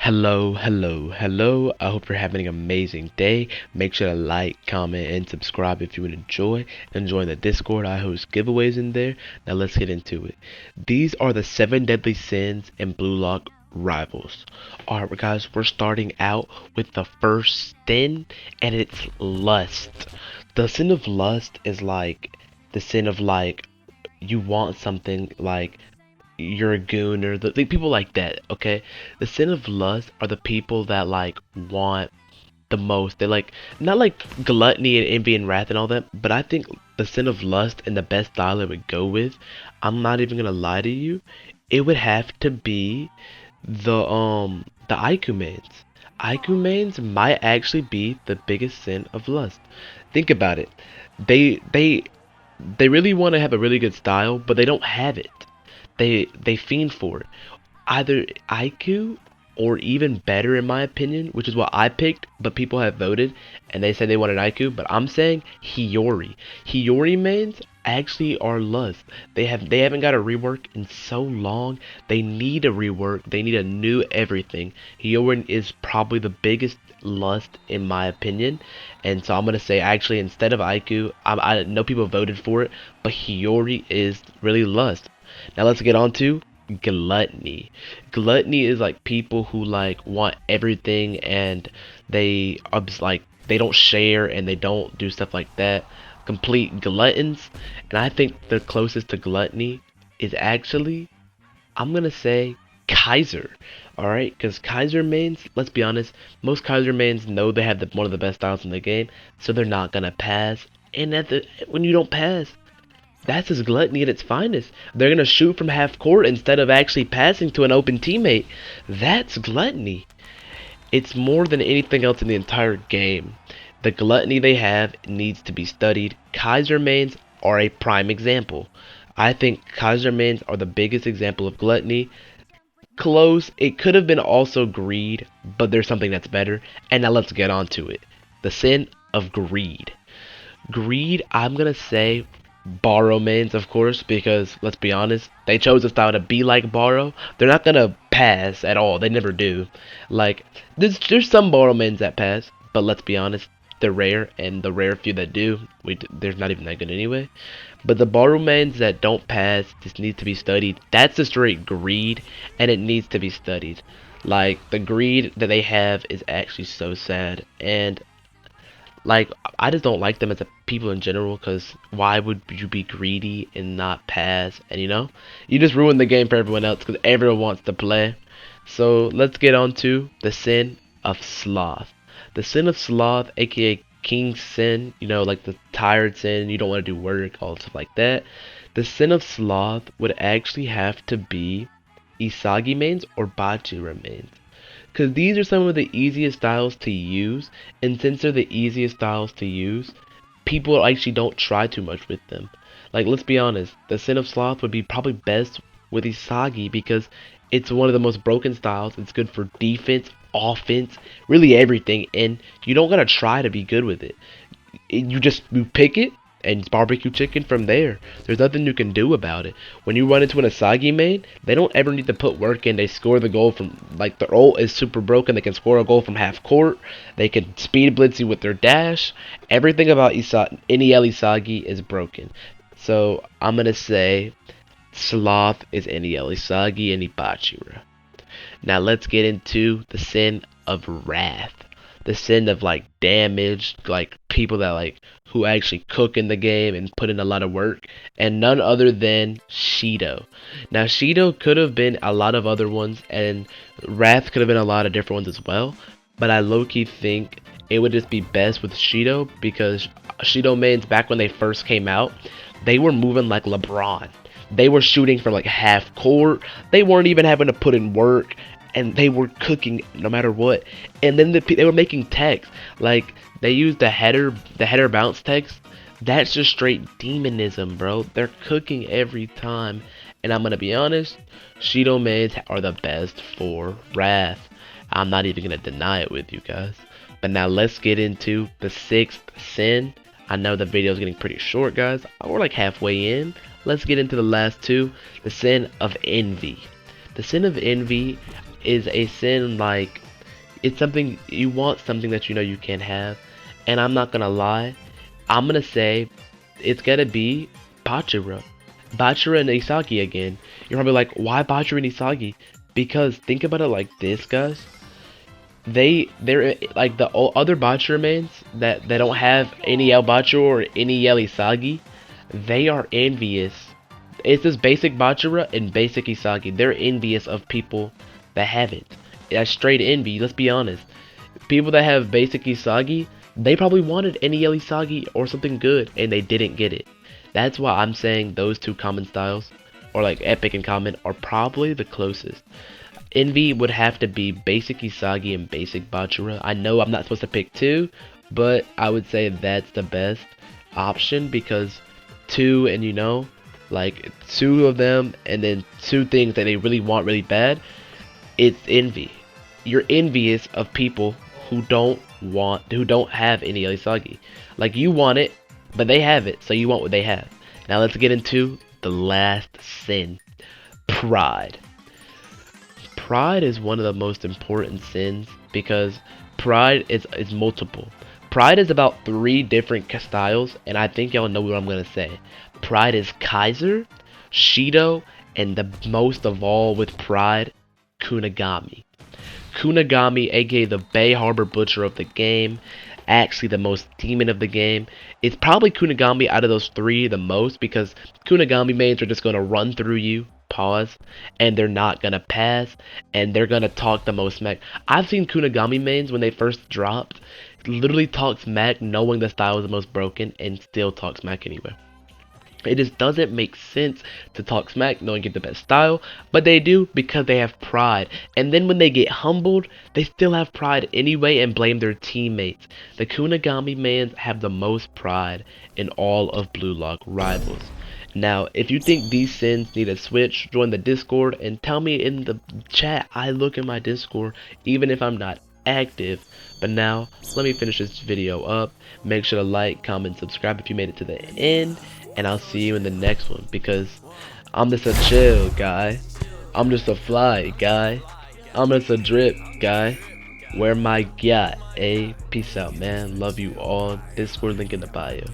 Hello. I hope you're having an amazing day. Make sure to like, comment, and subscribe if you would enjoy. And join the Discord. I host giveaways in there. Now let's get into it. These are the 7 deadly sins and Blue Lock rivals. Alright, guys, we're starting out with the first sin, and it's lust. The sin of lust is like the sin of like you want something like you're a goon or the people like that, okay? The sin of lust are the people that like want the most. They like not like gluttony and envy and wrath and all that, but I think the sin of lust and the best style it would go with, I'm not even gonna lie to you, it would have to be the IQ mains. IQ mains might actually be the biggest sin of lust. Think about it. They they they really want to have a really good style, but they don't have it. They fiend for it. Either IQ or even better in my opinion, which is what I picked, but people have voted and they said they wanted IQ, but I'm saying Hiyori. Hiyori mains actually are lust. They haven't got a rework in so long. They need a rework. They need a new everything. Hiyori is probably the biggest lust in my opinion, and so I'm gonna say actually instead of IQ, I know people voted for it, but Hiyori is really lust. Now let's get on to gluttony. Gluttony is like people who like want everything and they don't share and they don't do stuff like that. Complete gluttons. And I think the closest to gluttony is actually, I'm gonna say Kaiser. Alright, because Kaiser mains, let's be honest, most Kaiser mains know they have one of the best styles in the game, so they're not gonna pass. And when you don't pass, that's his gluttony at its finest. They're gonna shoot from half court instead of actually passing to an open teammate. That's gluttony. It's more than anything else in the entire game. The gluttony they have needs to be studied. Kaiser mains are a prime example. I think Kaiser mains are the biggest example of gluttony. Close. It could have been also greed, but there's something that's better. And now let's get on to it. The sin of greed. Greed, I'm gonna say borrow mains, of course, because let's be honest, they chose a style to be like borrow. They're not gonna pass at all. They never do. Like there's some borrow mains that pass, but let's be honest, they're rare, and the rare few that do, there's not even that good anyway. But the borrow mains that don't pass just need to be studied. That's a straight greed, and it needs to be studied. Like the greed that they have is actually so sad, and like I just don't like them as a people in general, because why would you be greedy and not pass? And you just ruin the game for everyone else because everyone wants to play. So let's get on to the sin of sloth. The sin of sloth, aka king sin, like the tired sin, you don't want to do work, all stuff like that. The sin of sloth would actually have to be Isagi mains or Bachira mains, because these are some of the easiest styles to use, and since they're the easiest styles to use, people actually don't try too much with them. Like, let's be honest, the Sin of Sloth would be probably best with Isagi because it's one of the most broken styles. It's good for defense, offense, really everything, and you don't gotta try to be good with it. You pick it and it's barbecue chicken from there. There's nothing you can do about it. When you run into an Asagi main, they don't ever need to put work in. They score the goal from, like, their ult is super broken. They can score a goal from half court. They can speed blitz you with their dash. Everything about NEL Isagi is broken. So I'm gonna say Sloth is NEL Isagi and Ibachira. Now let's get into the sin of wrath. The sin of like damage, like people that like who actually cook in the game and put in a lot of work, and none other than Shido. Now Shido could have been a lot of other ones, and Wrath could have been a lot of different ones as well, but I low-key think it would just be best with Shido because Shido mains back when they first came out, they were moving like LeBron. They were shooting from like half court. They weren't even having to put in work, and they were cooking no matter what. And then they were making text, like they used the header bounce text. That's just straight demonism, bro. They're cooking every time. And I'm gonna be honest, Shido mains are the best for Wrath. I'm not even gonna deny it with you guys. But now let's get into the sixth sin. I know the video is getting pretty short, guys. We're like halfway in. Let's get into the last two. The sin of envy. The sin of envy is a sin. Like, it's something you want, something that you know you can't have. And I'm not gonna lie, I'm gonna say it's gonna be Bachira. Bachira and Isagi again. You're probably like, why Bachira and Isagi? Because think about it like this, guys. They're like the other Bachira mains that don't have any El Bachira or any El Isagi. They are envious. It's just basic Bachira and basic Isagi. They're envious of people that have it. That's straight envy. Let's be honest. People that have basic Isagi, they probably wanted any Isagi or something good, and they didn't get it. That's why I'm saying those two common styles, or like epic and common, are probably the closest. Envy would have to be basic Isagi and basic Bachira. I know I'm not supposed to pick two, but I would say that's the best option because two and like two of them and then two things that they really want really bad, it's envy. You're envious of people who don't have any Isagi. Like you want it, but they have it, so you want what they have. Now let's get into the last sin. Pride. Pride is one of the most important sins because pride is multiple. Pride is about 3 different styles, and I think y'all know what I'm gonna say. Pride is Kaiser, Shido, and the most of all with pride, Kunigami. Kunigami, aka the Bay Harbor Butcher of the game, actually the most demon of the game. It's probably Kunigami out of those 3 the most because Kunigami mains are just gonna run through you, pause, and they're not gonna pass, and they're gonna talk the most smack. I've seen Kunigami mains when they first dropped, literally talk smack knowing the style is the most broken and still talk smack anyway. It just doesn't make sense to talk smack knowing you have the best style, but they do because they have pride. And then when they get humbled, they still have pride anyway and blame their teammates. The Kunigami mans have the most pride in all of Blue Lock Rivals. Now, if you think these sins need a switch, join the Discord and tell me in the chat. I look in my Discord even if I'm not active. But now, let me finish this video up. Make sure to like, comment, subscribe if you made it to the end. And I'll see you in the next one because I'm just a chill guy. I'm just a fly guy. I'm just a drip guy. Where my yacht, eh? Peace out, man. Love you all. Discord link in the bio.